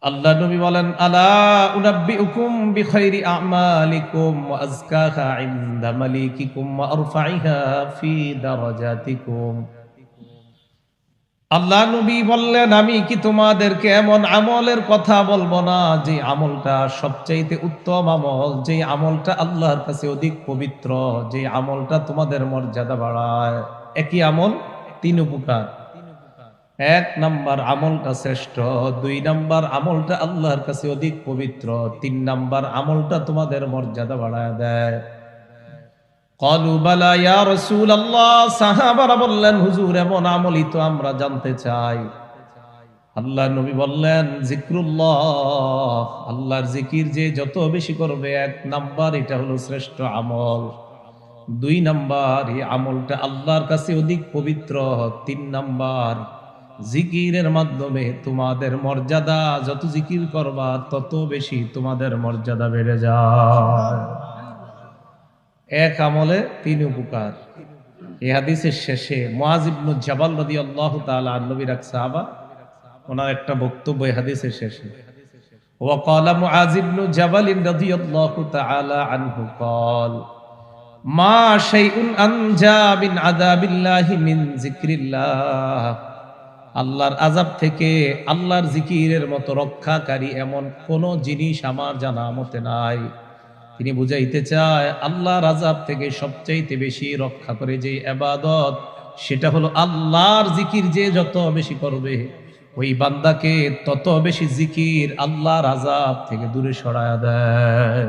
আল্লাহ নবী বলেন, আলা উনাব্বিউকুম বিখাইরি আমালিকুম ওয়া আযকাহা ইনদা মালিকিকুম ওয়া আরফাইহা ফি দারাজাতিকুম। আল্লাহ নবী বললেন, আমি কি তোমাদেরকে এমন আমলের কথা বলবো না যে আমলটা সবচাইতে উত্তম আমল, যে আমলটা আল্লাহর কাছে অধিক পবিত্র, যে আমলটা তোমাদের মর্যাদা বাড়ায়। একই আমল, তিন উপকার। এক নাম্বার আমলটা শ্রেষ্ঠ, দুই নাম্বার আমলটা আল্লাহর কাছে অধিক পবিত্র, তিন নাম্বার আমলটা তোমাদের মর্যাদা বাড়ায় দেয়। ক্বালু বালা ইয়া রাসূলুল্লাহ, সাহাবারা বললেন, হুজুর এমন আমলই তো আমরা জানতে চাই। আল্লাহ নবী বললেন, জিক্রুল্লাহ, আল্লাহর জিকির যে যত বেশি করবে, এক নাম্বার এটা হলো শ্রেষ্ঠ আমল, দুই নাম্বার এই আমলটা আল্লাহর কাছে অধিক পবিত্র, তিন নাম্বার জিকিরের মাধ্যমে তোমাদের মর্যাদা, যত জিকির করবা তত বেশি তোমাদের মর্যাদা বেড়ে যায়। এক আমলে তিন উপকার। এই হাদিসের শেষে মুআয ইবনে জাবাল রাদিয়াল্লাহু তাআলা আন, নবীর এক সাহাবা, ওনার একটা বক্তব্য এই হাদিসের শেষে, ওয়া ক্বালা মুআয ইবনে জাবাল রাদিয়াল্লাহু তাআলা আনহু ক্বাল মা শাইউন আনজা মিন আযাবিল্লাহি মিন যিকরিল্লাহ, আল্লাহর আযাব থেকে আল্লাহর জিকিরের মতো রক্ষাকারী এমন কোন জিনিস আমার জানা মতে নাই। তিনি বুঝাইতে চায়, আল্লাহর আযাব থেকে সবচাইতে বেশি রক্ষা করে যে ইবাদত, সেটা হলো আল্লাহর জিকির। যে যত বেশি করবে, ওই বান্দাকে তত বেশি জিকির আল্লাহর আযাব থেকে দূরে সরায়া দেয়।